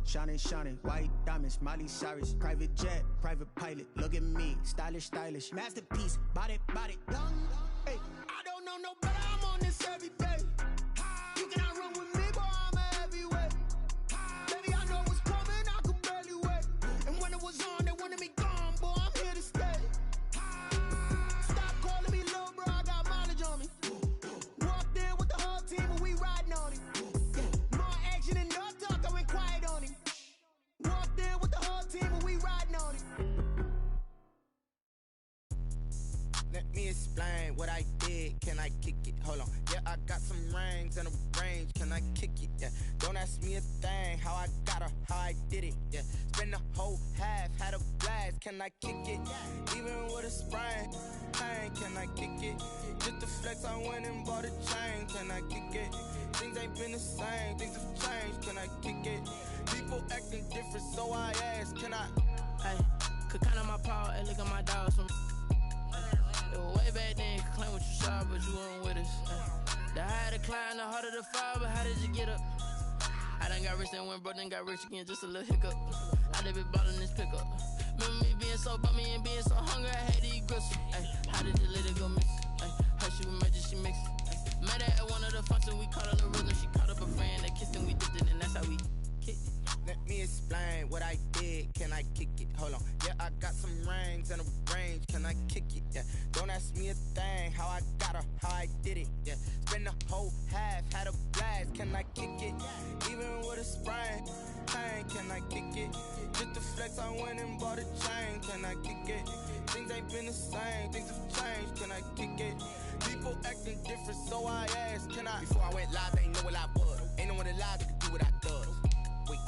Shining, shining, white diamonds, Miley Cyrus. Private jet, private pilot, look at me. Stylish, stylish, masterpiece, body, body, young. Hey, I don't know no better, I'm on this every day. You cannot run with me, boy, I'm a heavyweight. Baby, I know what's coming, I could barely wait. And when it was on, they wanted me gone, boy, I'm here to stay. Stop calling me little bro, I got mileage on me. Walked in with the whole team and we riding on it. More action and no talk, I went quiet on him. Walked in with the whole team and we riding on it. Let me explain what I did. Can I kick it? Hold on. Yeah, I got some rings and a range. Can I kick it? Yeah. Don't ask me a thing. How I got her, how I did it. Yeah. Spend the whole half, had a blast. Can I kick it? Even with a sprain. Pain, can I kick it? Just to flex, I went and bought a chain. Can I kick it? Things ain't been the same. Things have changed. Can I kick it? People acting different, so I ask. Can I? Hey, could count on my power and look at my dogs from. It was way back then, you could claim what you saw, but you weren't with us. The higher the climb, the harder the fall, but how did you get up? I done got rich and went broke, then got rich again, just a little hiccup. I done been ballin' this pickup. Remember me being so bummy and being so hungry, I had to eat gristle. Ay, how did you let it go miss? Ay, her she was major, she mixed. Met her at one of the functions, we caught her the rhythm, she caught up a friend that kissed and we dipped it, and that's how we kicked it. Let me explain what I did. Can I kick it? Hold on. Yeah, I got some rings and a range. Can I kick it? Yeah. Don't ask me a thing. How I got her, how I did it. Yeah. Spend the whole half, had a blast. Can I kick it? Even with a sprain. Pain, can I kick it? Just to flex, I went and bought a chain. Can I kick it? Things ain't been the same. Things have changed. Can I kick it? People acting different, so I asked. Can I? Before I went live, they ain't know what I was. Ain't no one alive that could do what I does. Wait.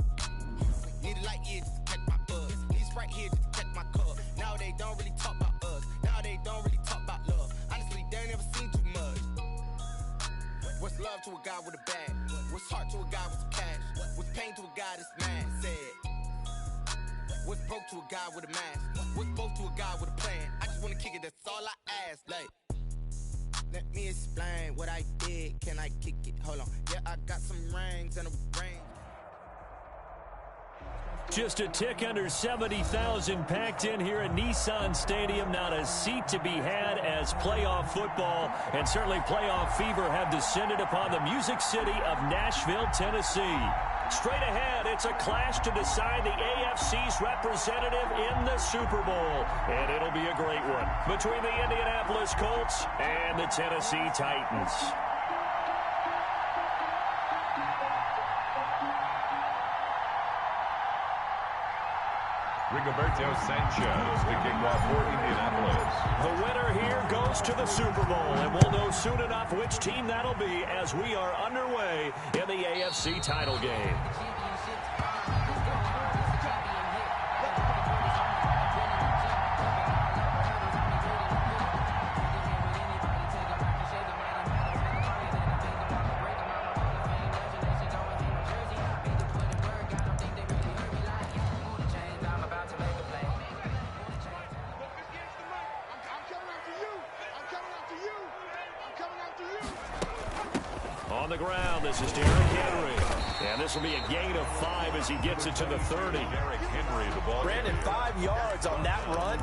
Need a light here just to catch my buzz. Need Sprite here just to catch my cup. Now they don't really talk about us. Now they don't really talk about love. Honestly, they ain't never seen too much. What's love to a guy with a bag? What's heart to a guy with some cash? What's pain to a guy that's mad? Said. What's broke to a guy with a mask? What's broke to a guy with a plan? I just wanna kick it, that's all I ask. Like, let me explain what I did. Can I kick it? Hold on. Yeah, I got some rings and a range. Just a tick under 70,000 packed in here at Nissan Stadium. Not a seat to be had as playoff football and certainly playoff fever have descended upon the Music City of Nashville, Tennessee. Straight ahead, it's a clash to decide the AFC's representative in the Super Bowl. And it'll be a great one between the Indianapolis Colts and the Tennessee Titans. Rigoberto Sanchez, the kickoff for Indianapolis. The winner here goes to the Super Bowl, and we'll know soon enough which team that'll be as we are underway in the AFC title game. On the ground, this is Derrick Henry. And this will be a gain of 5 as he gets it to the 30. Derrick Henry, the ball. Brandon, 5 yards on that run.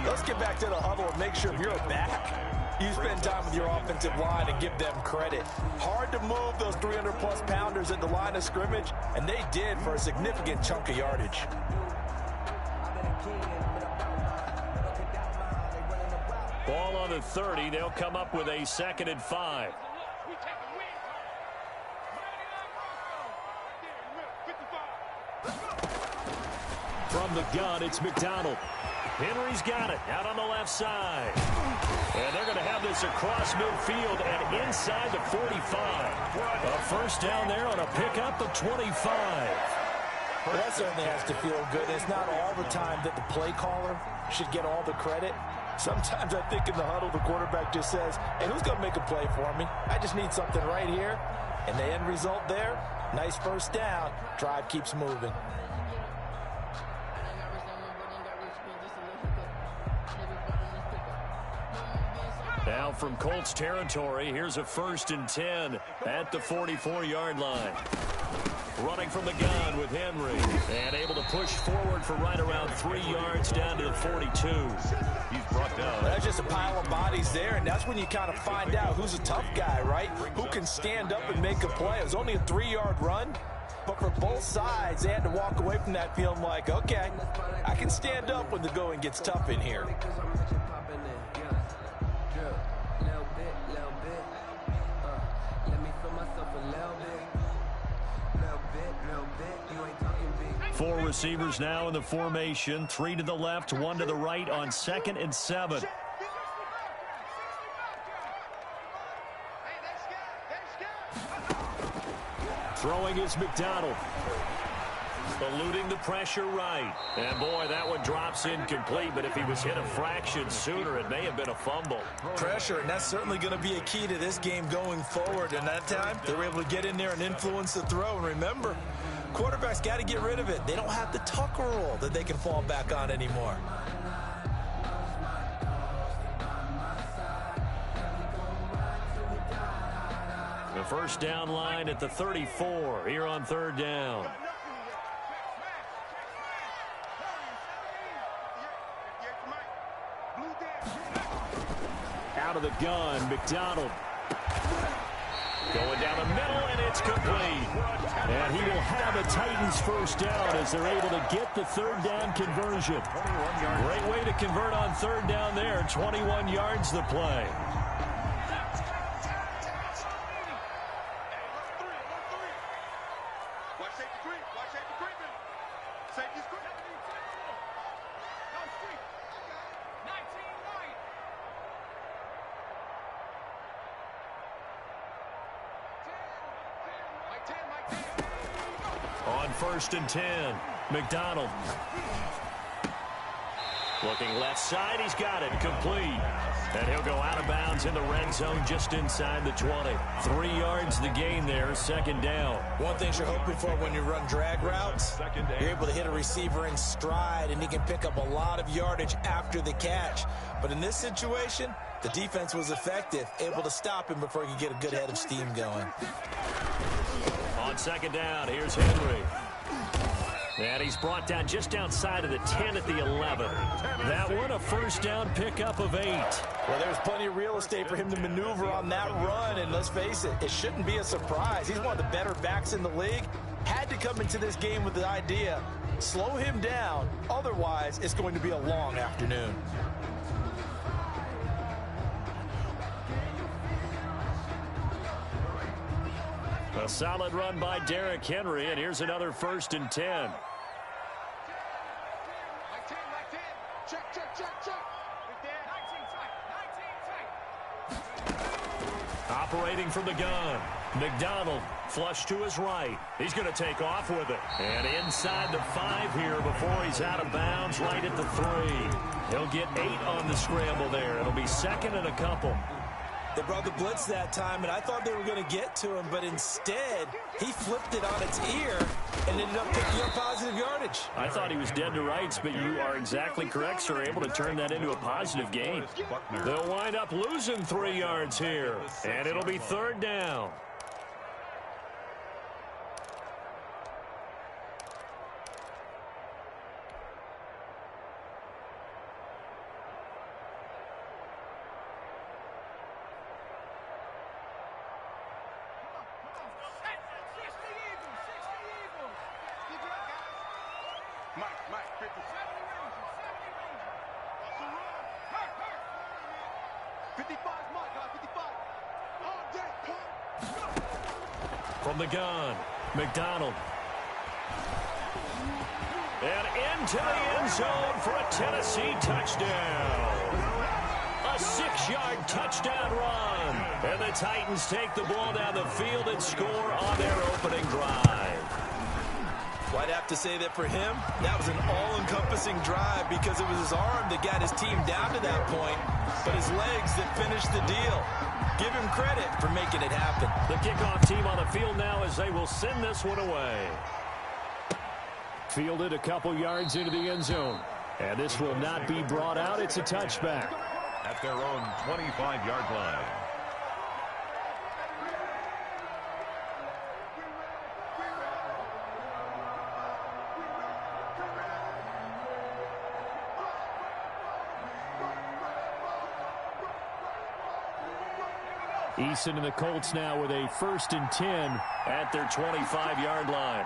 Let's get back to the huddle and make sure you're back. You spend time with your offensive line and give them credit. Hard to move those 300-plus pounders at the line of scrimmage, and they did for a significant chunk of yardage. Ball on the 30. They'll come up with a 2nd and 5. From the gun, it's McDonald. Henry's got it out on the left side. And they're going to have this across midfield and inside the 45. A first down there on a pickup of 25. Well, that certainly has to feel good. It's not all the time that the play caller should get all the credit. Sometimes I think in the huddle, the quarterback just says, hey, who's going to make a play for me? I just need something right here. And the end result there, nice first down. Drive keeps moving. Now from Colts territory, here's a 1st and 10 at the 44-yard line. running from the gun with Henry. And able to push forward for right around 3 yards down to the 42. He's brought down. That's just a pile of bodies there, and that's when you kind of find out who's a tough guy, right? Who can stand up and make a play. It was only a 3-yard run, but for both sides, they had to walk away from that feeling like, okay, I can stand up when the going gets tough in here. Four receivers now in the formation. 3 to the left, 1 to the right on 2nd and 7. Throwing is McDonald. Eluding the pressure right. And boy, that one drops incomplete, but if he was hit a fraction sooner, it may have been a fumble. Pressure, and that's certainly going to be a key to this game going forward. And that time, they were able to get in there and influence the throw. And remember, quarterbacks got to get rid of it. They don't have the tuck rule that they can fall back on anymore. The first down line at the 34 here on 3rd down. Out of the gun, McDonald. Going down the middle, and it's complete. And he will have a Titans first down as they're able to get the 3rd down conversion. Great way to convert on 3rd down there. 21 yards the play. On 1st and 10, McDonald. Looking left side, he's got it, complete. And he'll go out of bounds in the red zone just inside the 20. 3 yards the gain there, 2nd down. One thing you're hoping for when you run drag routes, you're able to hit a receiver in stride, and he can pick up a lot of yardage after the catch. But in this situation, the defense was effective, able to stop him before he could get a good head of steam going. On 2nd down, here's Henry. And he's brought down just outside of the 10 at the 11. That one, a first down pickup of 8. Well, there's plenty of real estate for him to maneuver on that run, and let's face it, it shouldn't be a surprise. He's one of the better backs in the league. Had to come into this game with the idea, slow him down, otherwise it's going to be a long afternoon. A solid run by Derrick Henry, and here's another 1st and 10. Operating from the gun, McDonald flush to his right. He's going to take off with it. And inside the 5 here before he's out of bounds right at the 3. He'll get 8 on the scramble there. It'll be 2nd and a couple. They brought the blitz that time, and I thought they were going to get to him, but instead, he flipped it on its ear and ended up picking up positive yardage. I thought he was dead to rights, but you are exactly correct, sir. Able to turn that into a positive gain. They'll wind up losing 3 yards here, and it'll be 3rd down. From the gun, McDonald. And into the end zone for a Tennessee touchdown. A 6-yard touchdown run. And the Titans take the ball down the field and score on their opening drive. Well, I'd have to say that for him, that was an all-encompassing drive because it was his arm that got his team down to that point, but his legs that finished the deal. Give him credit for making it happen. The kickoff team on the field now as they will send this one away. Fielded a couple yards into the end zone. And this will not be brought out. It's a touchback. At their own 25-yard line. Eason and the Colts now with a 1st and 10 at their 25-yard line.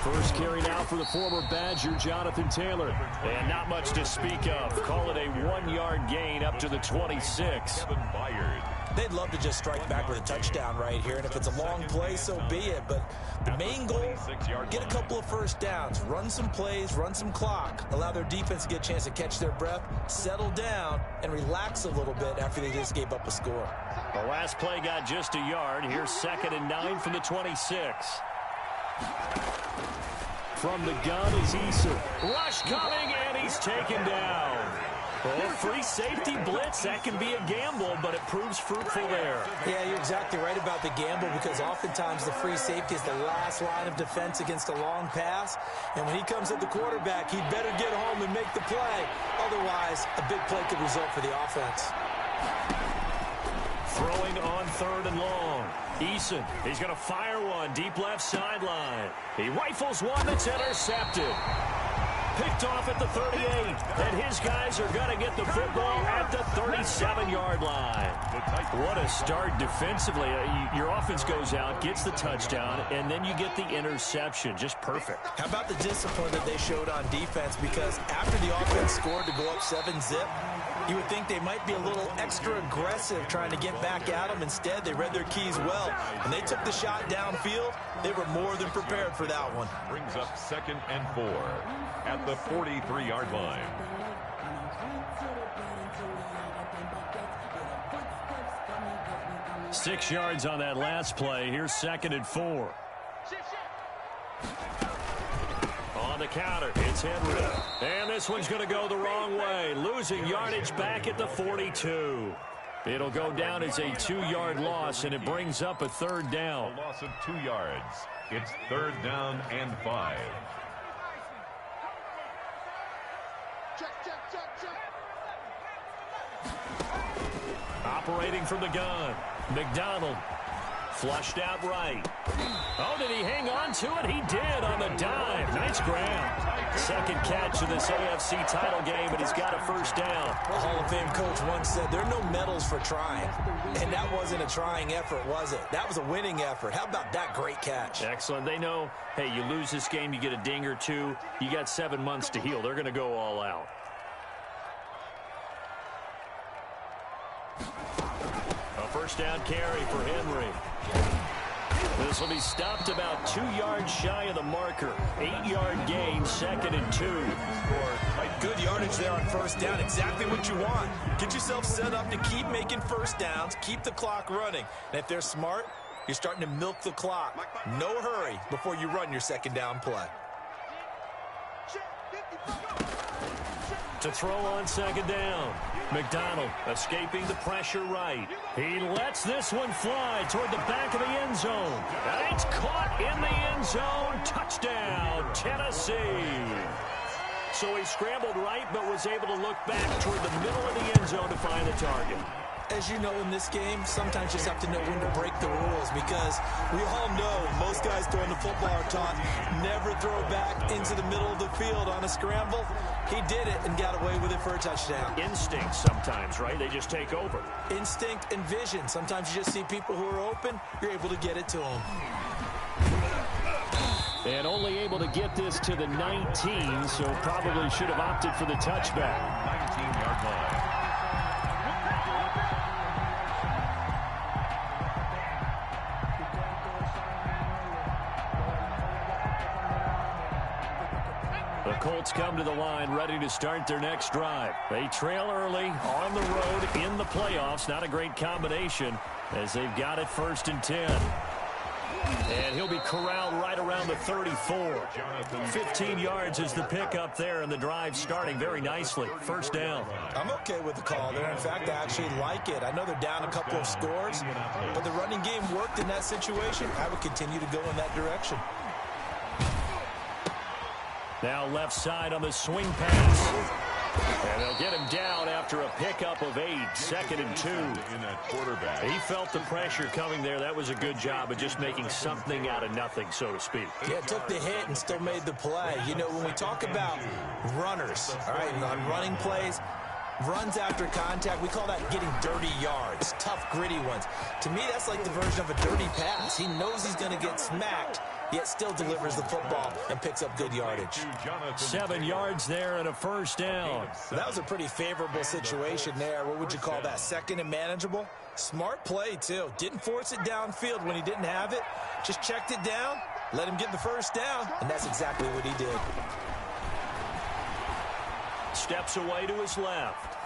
First carry now for the former Badger, Jonathan Taylor. And not much to speak of. Call it a 1-yard gain up to the 26. Kevin Byard. They'd love to just strike back with a touchdown right here, and if it's a long play, so be it. But the main goal, get a couple of first downs, run some plays, run some clock, allow their defense to get a chance to catch their breath, settle down, and relax a little bit after they just gave up a score. The last play got just a yard. Here's 2nd and 9 from the 26. From the gun is Eason. Rush coming, and he's taken down. Oh, free safety blitz. That can be a gamble, but it proves fruitful there. Yeah, you're exactly right about the gamble, because oftentimes the free safety is the last line of defense against a long pass. And when he comes at the quarterback, he'd better get home and make the play. Otherwise, a big play could result for the offense. Throwing on 3rd and long. Eason, he's going to fire one deep left sideline. He rifles one that's intercepted. Picked off at the 38, and his guys are going to get the football at the 37-yard line. What a start defensively. Your offense goes out, gets the touchdown, and then you get the interception. Just perfect. How about the discipline that they showed on defense? Because after the offense scored to go up 7-zip, you would think they might be a little extra aggressive trying to get back at them. Instead, they read their keys well. When they took the shot downfield, they were more than prepared for that one. Brings up 2nd and 4 at the 43-yard line. Six yards on that last play. Here's 2nd and 4. On the counter, it's Henry. And this one's going to go the wrong way. Losing yardage back at the 42. It'll go down as a 2-yard loss, and it brings up a 3rd down. A loss of 2 yards. It's 3rd down and 5. Operating from the gun. McDonald. Flushed out right. Oh, did he hang on to it? He did on the dime. Nice grab. 2nd catch of this AFC title game, and he's got a 1st down. A Hall of Fame coach once said, there are no medals for trying. And that wasn't a trying effort, was it? That was a winning effort. How about that great catch? Excellent. They know, hey, you lose this game, you get a ding or two. You got 7 months to heal. They're going to go all out. A 1st down carry for Henry. This will be stopped about 2 yards shy of the marker. 8-yard gain, 2nd and 2. Good yardage there on 1st down. Exactly what you want. Get yourself set up to keep making 1st downs, keep the clock running. And if they're smart, you're starting to milk the clock. No hurry before you run your 2nd down play. To throw on 2nd down. McDonald escaping the pressure right. He lets this one fly toward the back of the end zone. And it's caught in the end zone. Touchdown, Tennessee. So he scrambled right, but was able to look back toward the middle of the end zone to find the target. As you know, in this game, sometimes you just have to know when to break the rules, because we all know most guys throwing the football are taught never throw back into the middle of the field on a scramble. He did it and got away with it for a touchdown. Instinct sometimes, right? They just take over. Instinct and vision. Sometimes you just see people who are open, you're able to get it to them. And only able to get this to the 19, so probably should have opted for the touchback. 19-yard line. The Colts come to the line ready to start their next drive. They trail early on the road in the playoffs. Not a great combination as they've got it 1st and 10. And he'll be corralled right around the 34. 15 yards is the pickup there, and the drive starting very nicely. 1st down. I'm okay with the call there. In fact, I actually like it. I know they're down a couple of scores, but the running game worked in that situation. I would continue to go in that direction. Now left side on the swing pass. And they'll get him down after a pickup of 8, 2nd and 2. In that quarterback. He felt the pressure coming there. That was a good job of just making something out of nothing, so to speak. Yeah, took the hit and still made the play. You know, when we talk about runners, all right, on running plays, runs after contact, we call that getting dirty yards, tough, gritty ones. To me, that's like the version of a dirty pass. He knows he's going to get smacked, yet still delivers the football and picks up good yardage. 7 yards there and a first down. So that was a pretty favorable situation there. What would you call that? Second and manageable? Smart play, too. Didn't force it downfield when he didn't have it. Just checked it down, let him get the first down, and that's exactly what he did. Steps away to his left.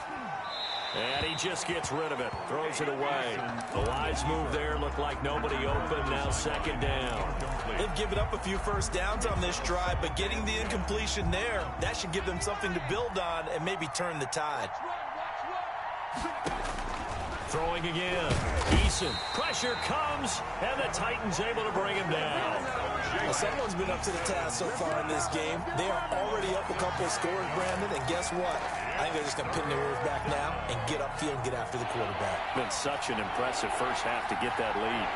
And he just gets rid of it. Throws it away. The wise move there. Looked like nobody open. Now 2nd down. They've given up a few first downs on this drive, but getting the incompletion there, that should give them something to build on and maybe turn the tide. Throwing again. Eason. Pressure comes, and the Titans able to bring him down. Well, someone's been up to the task so far in this game. They are already up a couple of scores, Brandon, and guess what? I think they're just going to pin their ears back now and get upfield and get after the quarterback. Been such an impressive first half to get that lead.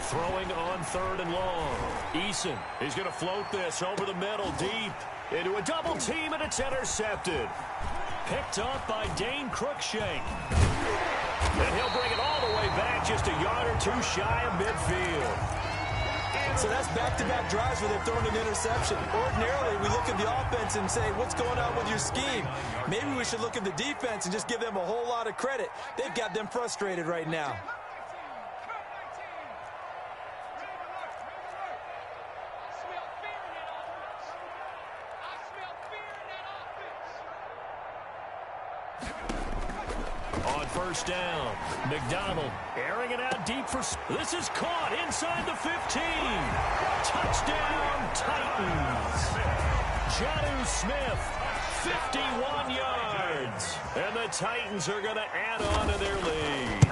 Throwing on 3rd and long. Eason, he's going to float this over the middle, deep into a double team, and it's intercepted. Picked up by Dane Cruikshank. And he'll bring it all the way back, just a yard or 2 shy of midfield. So that's back-to-back drives where they've thrown an interception. Ordinarily, we look at the offense and say, what's going on with your scheme? Maybe we should look at the defense and just give them a whole lot of credit. They've got them frustrated right now. On first down, McDonald airing it out deep for... This is caught inside the 15. Touchdown, Titans. Jonnu Smith, 51 yards. And the Titans are going to add on to their lead.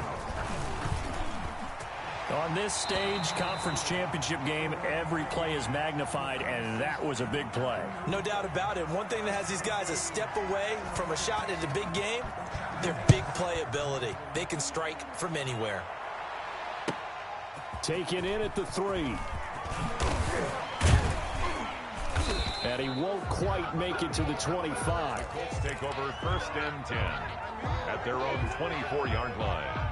On this stage, conference championship game, every play is magnified, and that was a big play. No doubt about it. One thing that has these guys a step away from a shot at a big game, their big play ability. They can strike from anywhere. Taken in at the 3. And he won't quite make it to the 25. Colts take over 1st and 10 at their own 24-yard line.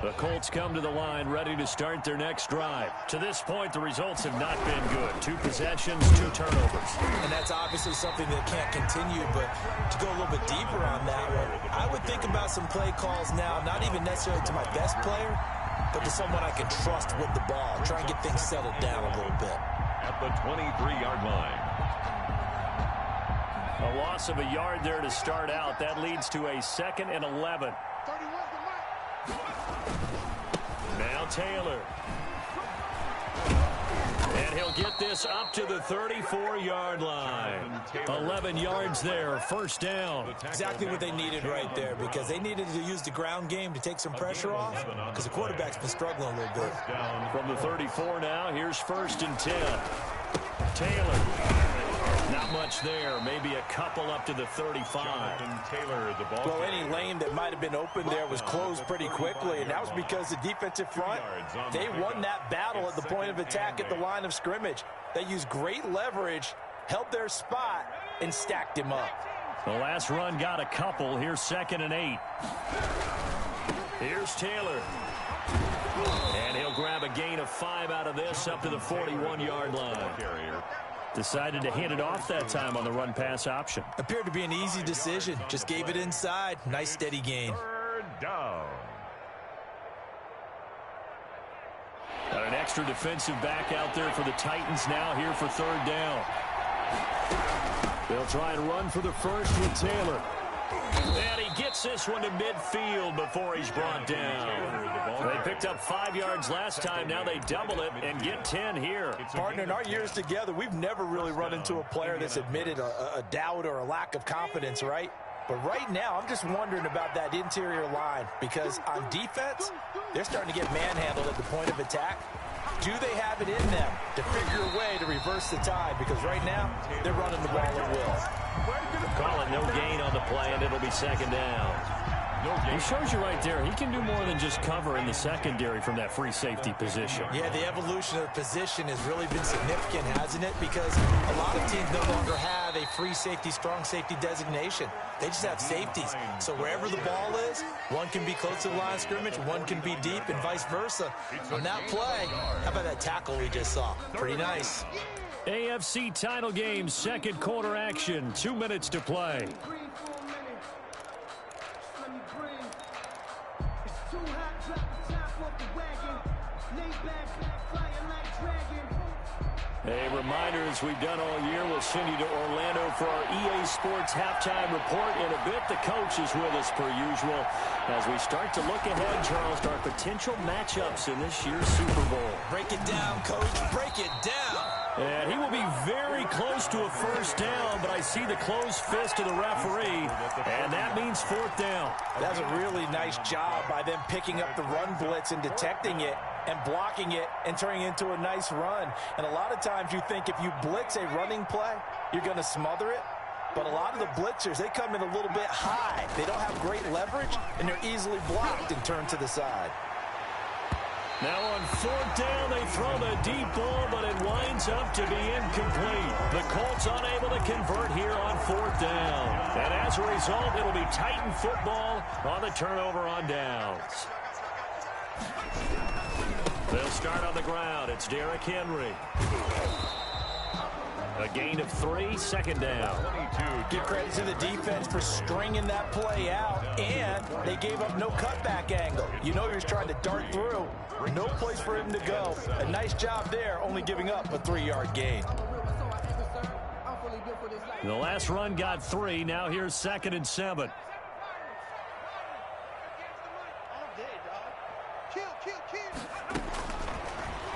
The Colts come to the line ready to start their next drive. To this point, the results have not been good. 2 possessions, 2 turnovers. And that's obviously something that can't continue, but to go a little bit deeper on that one, I would think about some play calls now, not even necessarily to my best player, but to someone I can trust with the ball. Try and get things settled down a little bit. At the 23-yard line. A loss of a yard there to start out. That leads to a 2nd and 11. Now Taylor. And he'll get this up to the 34-yard line. 11 yards there, first down. Exactly what they needed right there, because they needed to use the ground game to take some pressure off, because the quarterback's been struggling a little bit. From the 34 now, here's 1st and 10. Taylor. Not much there. Maybe a couple up to the 35. Taylor, the ball. Well, any lane that might have been open there was closed pretty quickly, and that was because the defensive front, they won that battle at the point of attack at the line of scrimmage. They used great leverage, held their spot, and stacked him up. The last run got a couple. Here's 2nd and 8. Here's Taylor. And he'll grab a gain of 5 out of this up to the 41-yard line. Decided to hand it off that time on the run-pass option. Appeared to be an easy decision. Just gave it inside. Nice, steady gain. 3rd down. Got an extra defensive back out there for the Titans now here for 3rd down. They'll try and run for the first with Taylor. And he gets this one to midfield before he's brought down. They picked up 5 yards last time. Now they double it and get 10 here. Partner, in our years together, we've never really run into a player that's admitted a doubt or a lack of confidence, right? But right now, I'm just wondering about that interior line, because on defense, they're starting to get manhandled at the point of attack. do they have it in them to figure a way to reverse the tide? Because right now, they're running the ball at will. Call it no gain on the play, and it'll be second down. He shows you right there, he can do more than just cover in the secondary from that free safety position. Yeah, the evolution of the position has really been significant, hasn't it? Because a lot of teams no longer have a free safety, strong safety designation. They just have safeties. So wherever the ball is, one can be close to the line of scrimmage, one can be deep, and vice versa. On that play, how about that tackle we just saw? Pretty nice. AFC title game, second quarter action, 2 minutes to play. A reminder, as we've done all year, we'll send you to Orlando for our EA Sports halftime report. In a bit, the coach is with us per usual as we start to look ahead, Charles, to our potential matchups in this year's Super Bowl. Break it down, Coach. Break it down. And he will be very close to a first down, but I see the closed fist of the referee, and that means fourth down. That was a really nice job by them picking up the run blitz and detecting it and blocking it and turning it into a nice run. And a lot of times you think if you blitz a running play, you're going to smother it. But a lot of the blitzers, they come in a little bit high. They don't have great leverage, and they're easily blocked and turned to the side. Now on fourth down, they throw the deep ball, but it winds up to be incomplete. The Colts unable to convert here on fourth down. And as a result, it'll be Titan football on the turnover on downs. They'll start on the ground. It's Derrick Henry. A gain of 3, second down. Give credit to the defense for stringing that play out, and they gave up no cutback angle. You know he was trying to dart through. No place for him to go. A nice job there, only giving up a 3-yard gain. The last run got 3. Now here's 2nd and 7.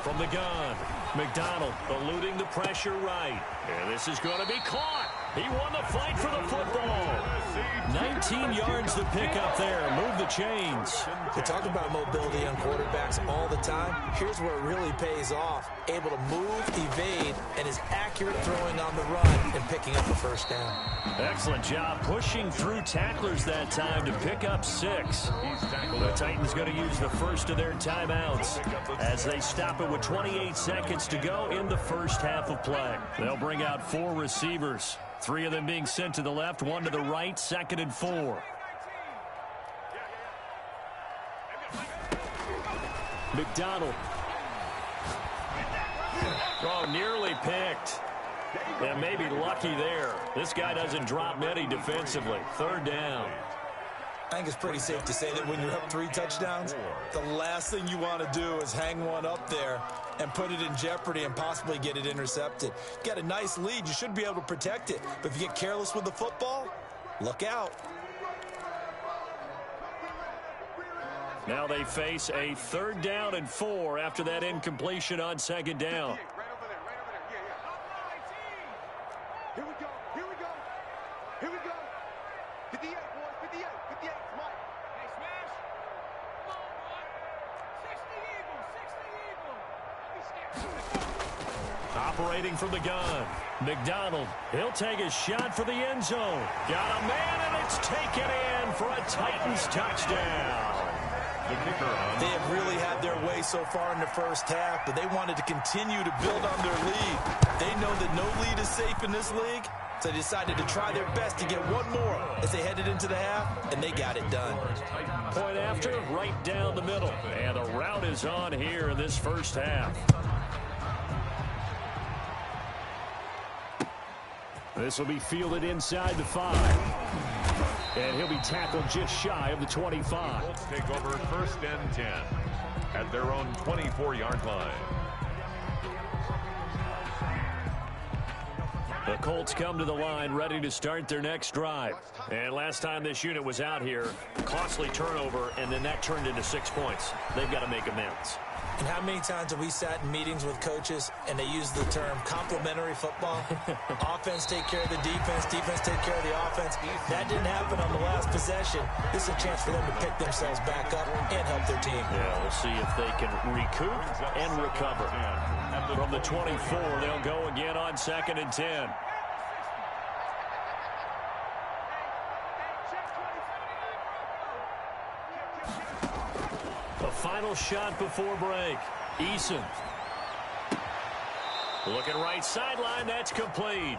From the gun, McDonald eluding the pressure right. And this is going to be caught. He won the fight for the football. 19 yards to pick up there. Move the chains. We talk about mobility on quarterbacks all the time. Here's where it really pays off. Able to move, evade, and is accurate throwing on the run and picking up a first down. Excellent job pushing through tacklers that time to pick up 6. The Titans going to use the first of their timeouts as they stop it with 28 seconds to go in the first half of play. They'll bring out 4 receivers. 3 of them being sent to the left, 1 to the right, 2nd and 4. McDonald. Oh, nearly picked. And maybe lucky there. This guy doesn't drop many defensively. 3rd down. I think it's pretty safe to say that when you're up 3 touchdowns, the last thing you want to do is hang one up there and put it in jeopardy and possibly get it intercepted. You got a nice lead. You should be able to protect it. But if you get careless with the football, look out. Now they face a 3rd down and 4 after that incompletion on 2nd down. Operating from the gun, McDonald. He'll take a shot for the end zone. Got a man, and it's taken in for a Titans touchdown. They have really had their way so far in the first half, but they wanted to continue to build on their lead. They know that no lead is safe in this league, so they decided to try their best to get one more as they headed into the half, and they got it done. Point after, right down the middle. And the route is on here in this first half. This will be fielded inside the 5. And he'll be tackled just shy of the 25. Colts take over 1st and 10 at their own 24-yard line. The Colts come to the line ready to start their next drive. And last time this unit was out here, costly turnover, and then that turned into 6 points. They've got to make amends. And how many times have we sat in meetings with coaches and they use the term complementary football? Offense take care of the defense, defense take care of the offense. That didn't happen on the last possession. This is a chance for them to pick themselves back up and help their team. Yeah, we'll see if they can recoup and recover. From the 24, they'll go again on 2nd and 10. The final shot before break. Eason. Looking right sideline, that's complete.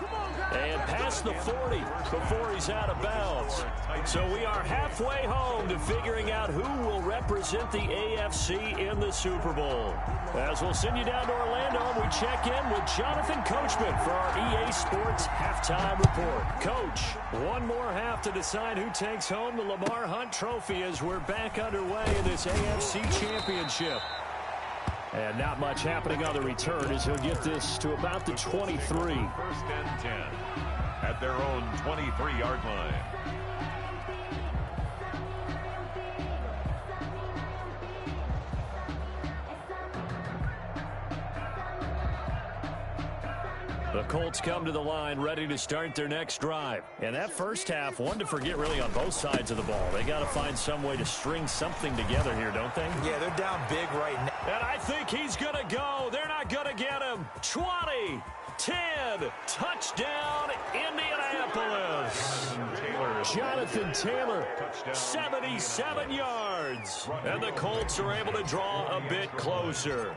And past the 40 before he's out of bounds. So we are halfway home to figuring out who will represent the AFC in the Super Bowl. As we'll send you down to Orlando, we check in with Jonathan Coachman for our EA Sports Halftime Report. Coach, one more half to decide who takes home the Lamar Hunt Trophy as we're back underway in this AFC Championship. And not much happening on the return as he'll get this to about the 23. 1st and 10 at their own 23-yard line. The Colts come to the line ready to start their next drive. And that first half, one to forget really on both sides of the ball. They got to find some way to string something together here, don't they? Yeah, they're down big right now. And I think he's going to go. They're not going to get him. 20, 10, touchdown, Indianapolis. Jonathan Taylor, 77 yards. And the Colts are able to draw a bit closer.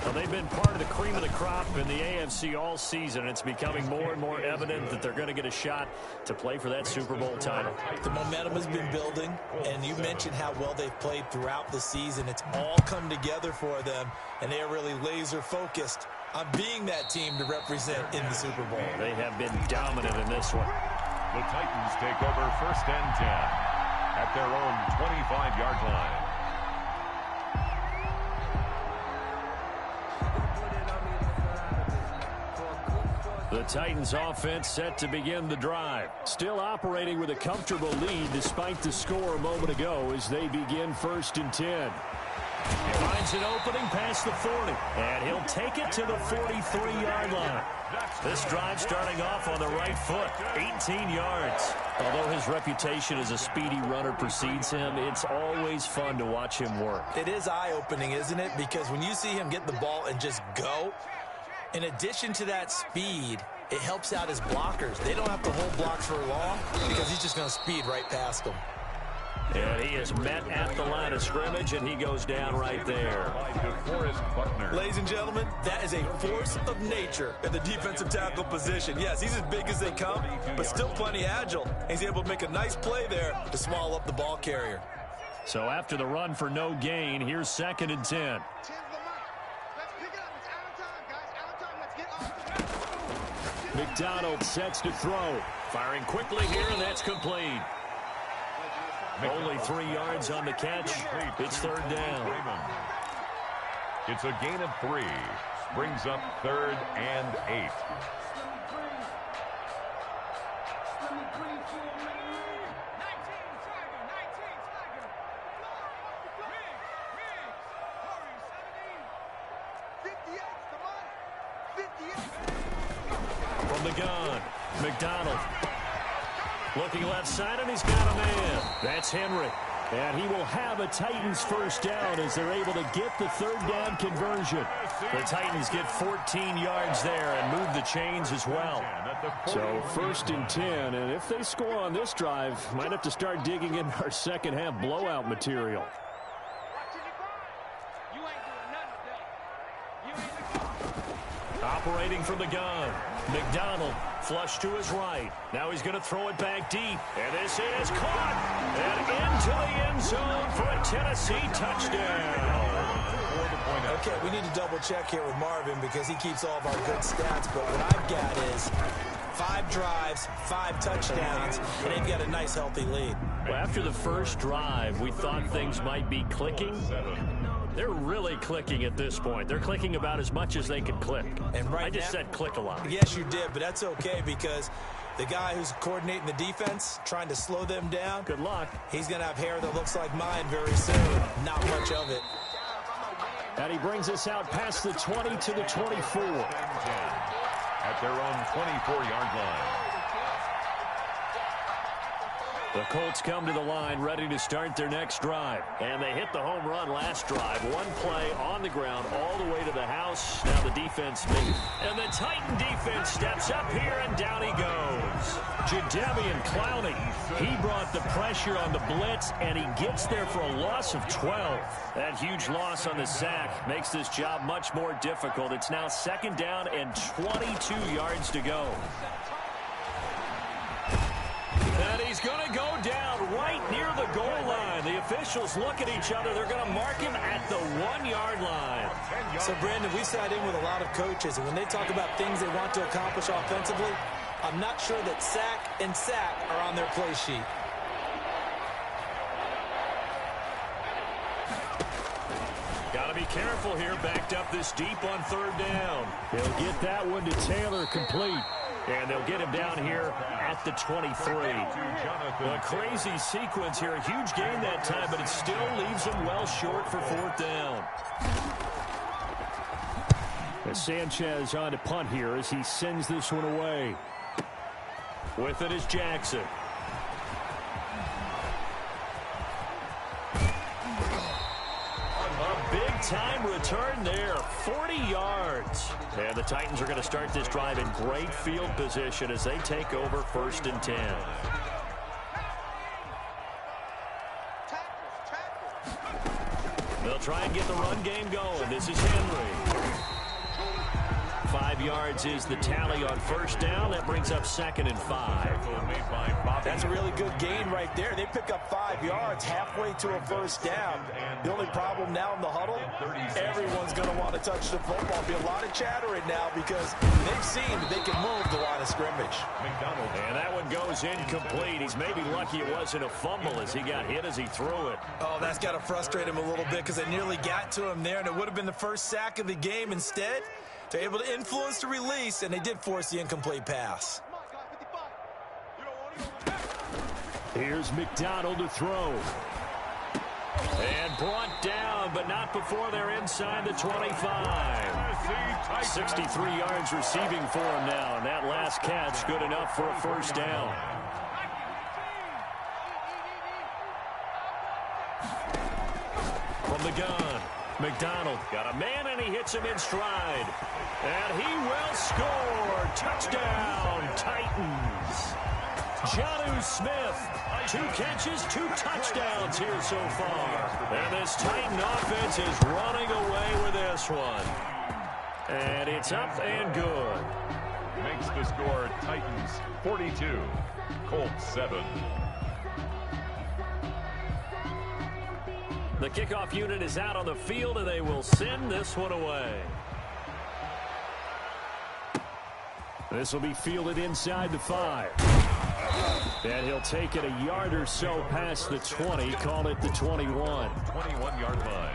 Well, they've been part of the cream of the crop in the AFC all season. It's becoming more and more evident that they're going to get a shot to play for that Super Bowl title. The momentum has been building, and you mentioned how well they've played throughout the season. It's all come together for them, and they are really laser-focused on being that team to represent in the Super Bowl. They have been dominant in this one. The Titans take over 1st and 10 at their own 25-yard line. The Titans offense set to begin the drive. Still operating with a comfortable lead despite the score a moment ago as they begin 1st and 10. He finds an opening past the 40, and he'll take it to the 43-yard line. This drive starting off on the right foot, 18 yards. Although his reputation as a speedy runner precedes him, it's always fun to watch him work. It is eye-opening, isn't it? Because when you see him get the ball and just go, in addition to that speed, it helps out his blockers. They don't have to hold blocks for long because he's just going to speed right past them. And he is met at the line of scrimmage, and he goes down right there. Ladies and gentlemen, that is a force of nature in the defensive tackle position. Yes, he's as big as they come, but still plenty agile. He's able to make a nice play there to swallow up the ball carrier. So after the run for no gain, here's 2nd and 10. McDonald sets to throw. Firing quickly here, and that's complete. Only 3 yards on the catch. It's 3rd down. It's a gain of 3. Brings up 3rd and 8. From the gun, McDonald. Looking left side, and he's got a man. That's Henry. And he will have a Titans first down as they're able to get the 3rd down conversion. The Titans get 14 yards there and move the chains as well. So 1st and 10, and if they score on this drive, might have to start digging in our second half blowout material. Operating from the gun, McDonald flush to his right. Now he's going to throw it back deep, and this is caught and into the end zone for a Tennessee touchdown. Okay, we need to double check here with Marvin because he keeps all of our good stats, but what I've got is 5 drives, 5 touchdowns, and they've got a nice healthy lead. Well, after the first drive, we thought things might be clicking. They're really clicking at this point. They're clicking about as much as they can click. And right I just now, said click a lot. Yes, you did, but that's okay because the guy who's coordinating the defense, trying to slow them down, Good luck. he's going to have hair that looks like mine very soon. Not much of it. And he brings us out past the 20 to the 24. At their own 24-yard line. The Colts come to the line ready to start their next drive. And they hit the home run last drive. One play on the ground all the way to the house. Now the defense makes. And the Titan defense steps up here and down he goes. Jadeveon Clowney. He brought the pressure on the blitz and he gets there for a loss of 12. That huge loss on the sack makes this job much more difficult. It's now 2nd down and 22 yards to go. And he's going to go down right near the goal line. The officials look at each other. They're going to mark him at the 1-yard line. So, Brandon, we sat in with a lot of coaches, and when they talk about things they want to accomplish offensively, I'm not sure that sack and sack are on their play sheet. Got to be careful here. Backed up this deep on 3rd down. He'll get that one to Taylor complete. And they'll get him down here at the 23. A crazy sequence here. A huge gain that time, but it still leaves them well short for 4th down. As Sanchez on to punt here as he sends this one away. With it is Jackson. Time return there, 40 yards. And the Titans are going to start this drive in great field position as they take over 1st and 10. They'll try and get the run game going. This is Henry. 5 yards is the tally on 1st down. That brings up 2nd and 5. That's a really good gain right there. They pick up 5 yards halfway to a 1st down. The only problem now in the huddle, everyone's going to want to touch the football. Be a lot of chattering now because they've seen that they can move the line of scrimmage. And that one goes incomplete. He's maybe lucky it wasn't a fumble as he got hit as he threw it. Oh, that's got to frustrate him a little bit because they nearly got to him there, and it would have been the first sack of the game. Instead, they're able to influence the release, and they did force the incomplete pass. Here's McDonald to throw. And brought down, but not before they're inside the 25. 63 yards receiving for him now, and that last catch good enough for a 1st down. From the gun, McDonald got a man, and he hits him in stride. And he will score. Touchdown, Titans. Jonnu Smith, 2 catches, 2 touchdowns here so far. And this Titan offense is running away with this one. And it's up and good. Makes the score Titans 42, Colts 7. The kickoff unit is out on the field, and they will send this one away. This will be fielded inside the 5. And he'll take it a yard or so past the 20, call it the 21. 21-yard line.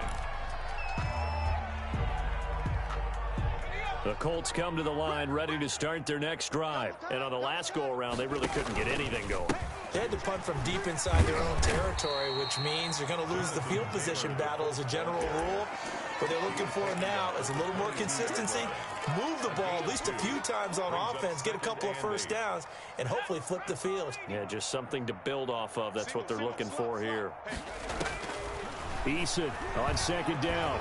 The Colts come to the line ready to start their next drive. And on the last go-around, they really couldn't get anything going. They had to punt from deep inside their own territory, which means they're going to lose the field position battle as a general rule. What they're looking for now is a little more consistency, move the ball at least a few times on offense, get a couple of 1st downs, and hopefully flip the field. Yeah, just something to build off of. That's what they're looking for here. Eason on 2nd down.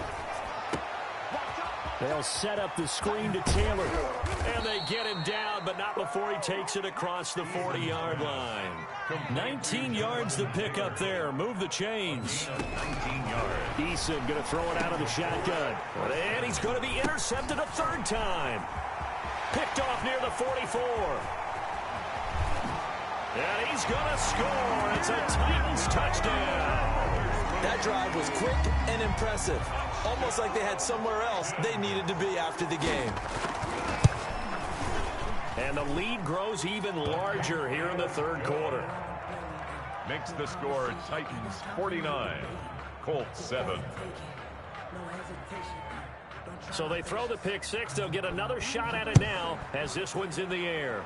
They'll set up the screen to Taylor. And they get him down, but not before he takes it across the 40-yard line. 19 yards to pick up there. Move the chains. 19 yards. Eason going to throw it out of the shotgun. And he's going to be intercepted a 3rd time. Picked off near the 44. And he's going to score. It's a Titans touchdown. That drive was quick and impressive. Almost like they had somewhere else they needed to be after the game. And the lead grows even larger here in the 3rd quarter. Makes the score Titans 49, Colts 7. So they throw the pick six. They'll get another shot at it now as this one's in the air.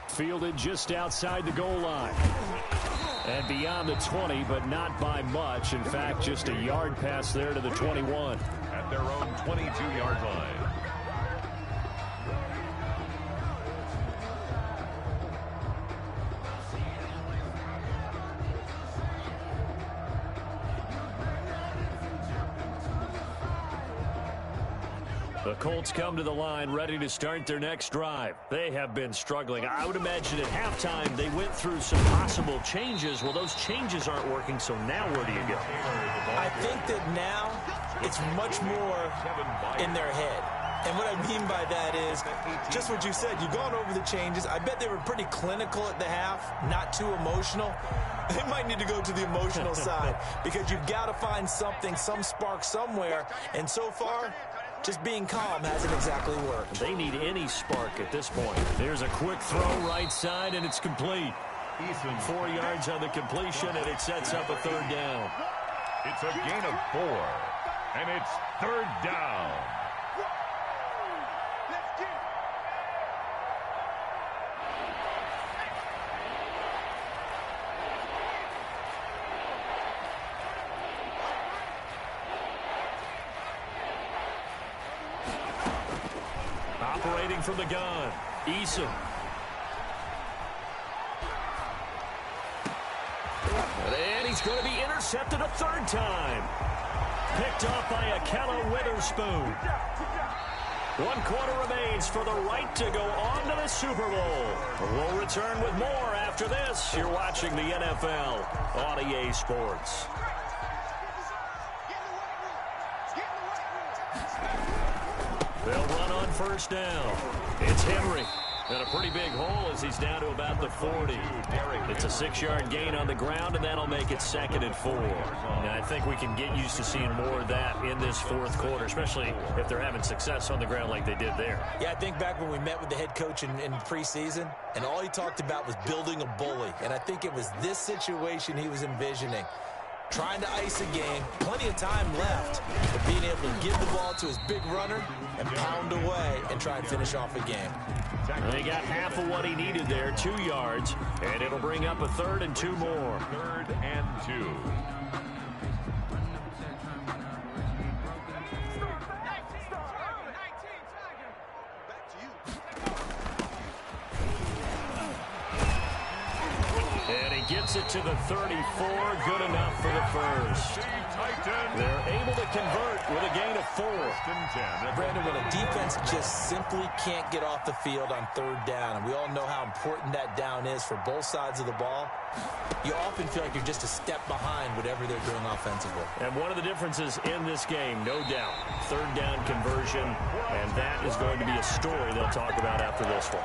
Fielded just outside the goal line. And beyond the 20, but not by much. In fact, just a yard pass there to the 21. At their own 22-yard line. The Colts come to the line ready to start their next drive. They have been struggling. I would imagine at halftime they went through some possible changes. Well, those changes aren't working, so now where do you go? I think that now it's much more in their head. And what I mean by that is just what you said. You've gone over the changes. I bet they were pretty clinical at the half, not too emotional. They might need to go to the emotional side because you've got to find something, some spark somewhere. And so far, just being calm hasn't exactly worked. They need any spark at this point. There's a quick throw right side, and it's complete. 4 yards on the completion, and it sets up a third down. It's a gain of 4, and it's third down. Operating from the gun, Eason. And he's going to be intercepted a third time. Picked off by Ahkello Witherspoon. 1 quarter remains for the right to go on to the Super Bowl. We'll return with more after this. You're watching the NFL on EA Sports. They'll run on first down. It's Henry. And a pretty big hole as he's down to about the 40. It's a 6-yard gain on the ground, and that'll make it 2nd and 4. Now, I think we can get used to seeing more of that in this fourth quarter, especially if they're having success on the ground like they did there. Yeah, I think back when we met with the head coach in preseason, and all he talked about was building a bully. And I think it was this situation he was envisioning. Trying to ice a game, plenty of time left, but being able to give the ball to his big runner and pound away and try and finish off a game. And he got half of what he needed there, 2 yards, and it'll bring up a 3rd and 2 more. 3rd and 2. And he gets it to the 34, good enough for the first. They're able to convert with a gain of 4. Brandon, when a defense just simply can't get off the field on 3rd down, and we all know how important that down is for both sides of the ball, you often feel like you're just a step behind whatever they're doing offensively. And one of the differences in this game, no doubt, 3rd down conversion, and that is going to be a story they'll talk about after this one.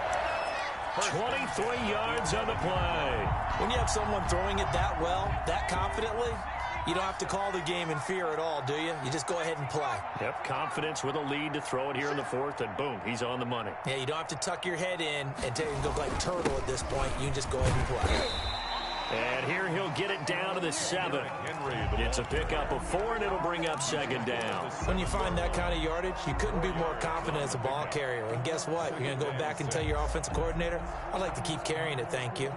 23 yards on the play. When you have someone throwing it that well, that confidently, you don't have to call the game in fear at all, do you? You just go ahead and play. Yep, confidence with a lead to throw it here in the 4th, and boom, he's on the money. Yeah, you don't have to tuck your head in and go like turtle at this point. You can just go ahead and play. And here he'll get it down to the 7. It's a pickup of 4, and it'll bring up 2nd down. When you find that kind of yardage, you couldn't be more confident as a ball carrier. And guess what? You're going to go back and tell your offensive coordinator, I'd like to keep carrying it, thank you.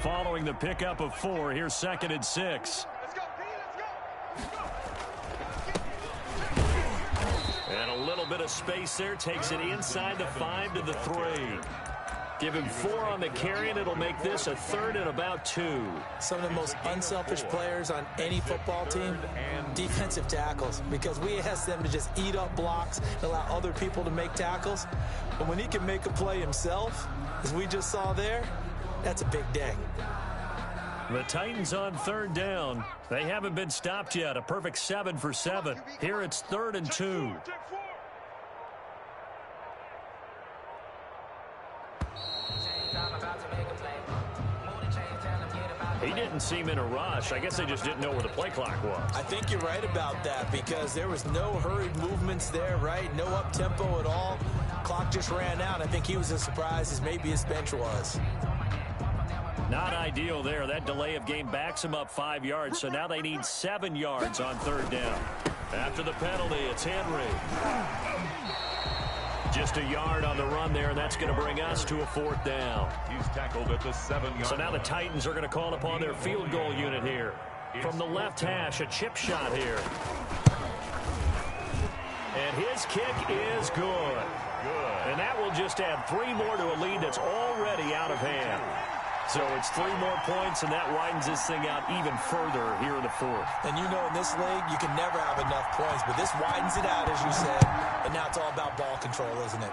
Following the pickup of 4, here's 2nd and 6. And a little bit of space there takes it inside the 5 to the 3. Give him 4 on the carry, and it'll make this a 3rd and about 2. Some of the most unselfish players on any football team, defensive tackles, because we ask them to just eat up blocks and allow other people to make tackles. But when he can make a play himself, as we just saw there, that's a big day. The Titans on 3rd down. They haven't been stopped yet. A perfect 7 for 7. Here it's 3rd and 2. He didn't seem in a rush. I guess they just didn't know where the play clock was. I think you're right about that because there was no hurried movements there, right? No up-tempo at all. Clock just ran out. I think he was as surprised as maybe his bench was. Not ideal there. That delay of game backs him up 5 yards, so now they need 7 yards on third down. After the penalty, it's Henry. Just a yard on the run there, and that's going to bring us to a 4th down. He's tackled at the 7-yard So now the Titans are going to call upon their field goal unit here. From the left hash, a chip shot here. And his kick is good. And that will just add 3 more to a lead that's already out of hand. So it's 3 more points, and that widens this thing out even further here in the 4th. And you know in this league, you can never have enough points, but this widens it out, as you said, and now it's all about ball control, isn't it?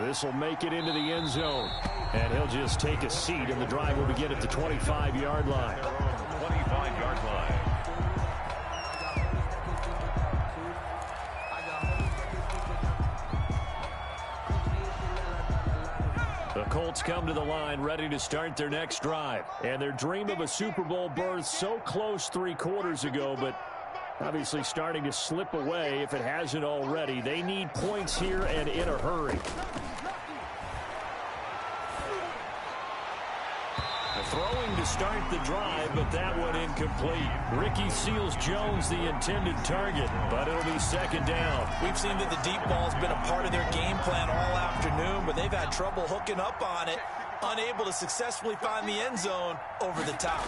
This will make it into the end zone, and he'll just take a seat, and the drive will begin at the 25-yard line. 25-yard line. The Colts come to the line ready to start their next drive. And their dream of a Super Bowl berth so close 3 quarters ago, but obviously starting to slip away if it hasn't already. They need points here and in a hurry. Throwing to start the drive, but that one incomplete. Ricky Seals-Jones the intended target, but it'll be 2nd down. We've seen that the deep ball's been a part of their game plan all afternoon, but they've had trouble hooking up on it, unable to successfully find the end zone over the top.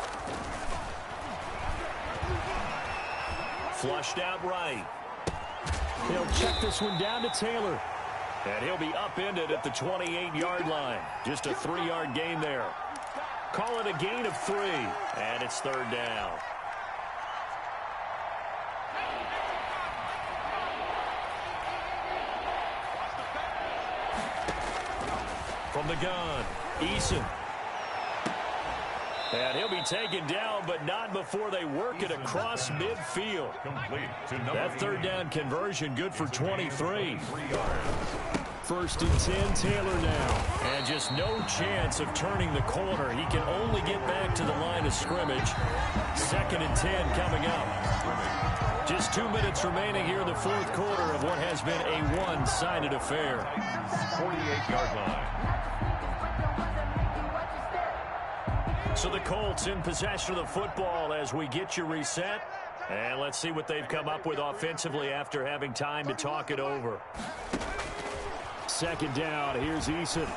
Flushed out right. He'll check this one down to Taylor. And he'll be upended at the 28-yard line. Just a 3-yard gain there. Call it a gain of 3, and it's 3rd down. From the gun, Eason. And he'll be taken down, but not before they work it across midfield. Complete to That 3rd down conversion good for 23. 3 yards. 1st and 10, Taylor now. And just no chance of turning the corner. He can only get back to the line of scrimmage. 2nd and 10 coming up. Just 2 minutes remaining here in the 4th quarter of what has been a one-sided affair. 48-yard line. So the Colts in possession of the football as we get you reset. And let's see what they've come up with offensively after having time to talk it over. 2nd down, here's Eason.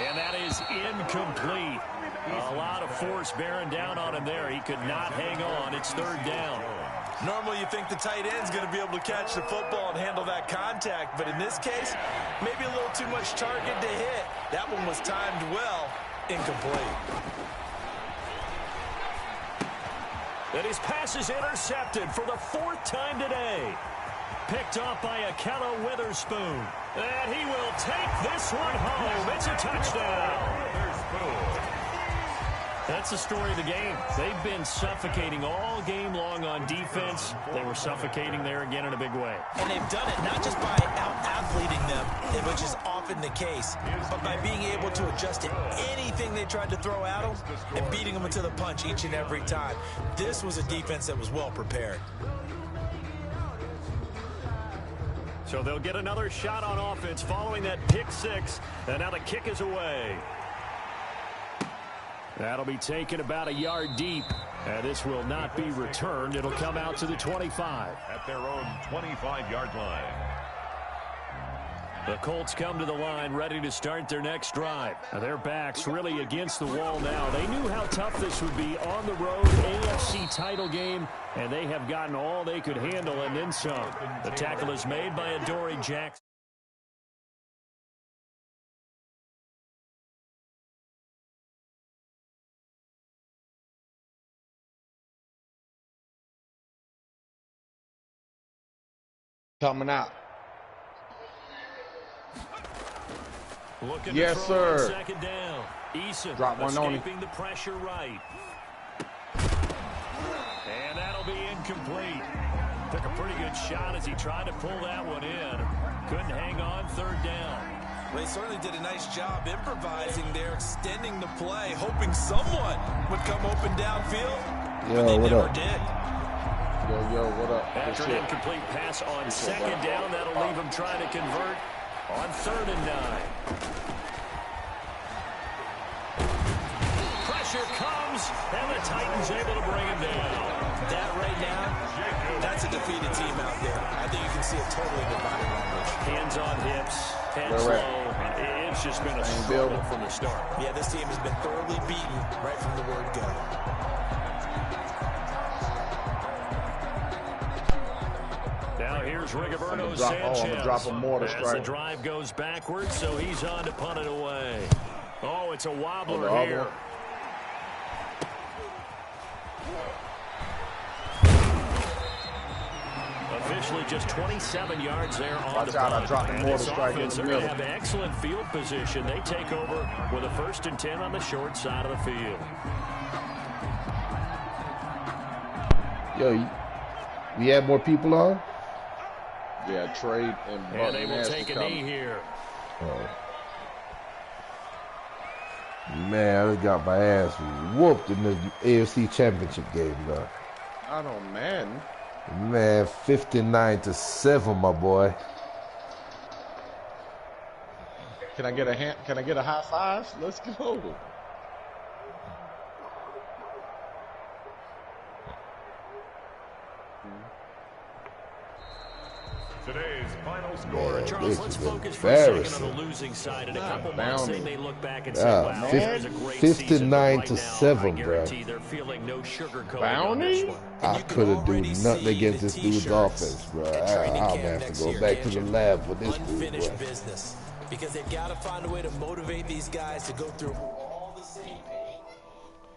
And that is incomplete. A lot of force bearing down on him there. He could not hang on. It's 3rd down. Normally you think the tight end's going to be able to catch the football and handle that contact, but in this case, maybe a little too much target to hit. That one was timed well, incomplete. And his pass is intercepted for the 4th time today. Picked off by Akello Witherspoon. And he will take this one home. It's a touchdown. That's the story of the game. They've been suffocating all game long on defense. They were suffocating there again in a big way. And they've done it not just by out-athleting them, which is often the case, but by being able to adjust to anything they tried to throw at them and beating them into the punch each and every time. This was a defense that was well prepared. So they'll get another shot on offense following that pick 6. And now the kick is away. That'll be taken about a yard deep. And this will not be returned. It'll come out to the 25. At their own 25-yard line. The Colts come to the line ready to start their next drive. Now their backs really against the wall now. They knew how tough this would be on the road, AFC title game, and they have gotten all they could handle and then some. The tackle is made by Adoree Jackson. Coming out. Looking yes, sir. 2nd down. Eason drop one on him. Escaping the pressure right. And that'll be incomplete. Took a pretty good shot as he tried to pull that one in. Couldn't hang on. 3rd down. Well, he certainly did a nice job improvising there, extending the play, hoping someone would come open downfield. Yo, what up? Did. Yo, what up? After an incomplete pass on second down, that'll leave him trying to convert on 3rd and 9. Pressure comes, and the Titans able to bring him down. That right now, that's a defeated team out there. I think you can see it totally in the body language. Hands on hips, heads low. It's just been a struggle from the start. Yeah, this team has been thoroughly beaten right from the word go. Now here's Rigoberto Sanchez. I'm gonna drop a mortar strike. As the drive goes backwards, so he's on to punt it away. Oh, it's a wobbler here. Officially just 27 yards there on the punt. I dropped the mortar strike in the They're middle. going to have excellent field position. They take over with a 1st and 10 on the short side of the field. Yo, we had more people on? Yeah, Trade and Buck And they will take a knee here. Oh. Man, I got my ass whooped in the AFC Championship game, bro. Not on Madden. Man, 59-7, my boy. Can I get a hand? Can I get a high five? Let's go. Today's final score. Charles, let's focus for a second on the losing side. In a couple months, they may look back and say, wow, there's a great season. 59-7, bro. They're feeling no sugarcoating Bounty? on this one. I couldn't do nothing against this dude's offense, bro. I'll have to go back to the lab with this dude, bro. Business, because they've got to find a way to motivate these guys to go through all the same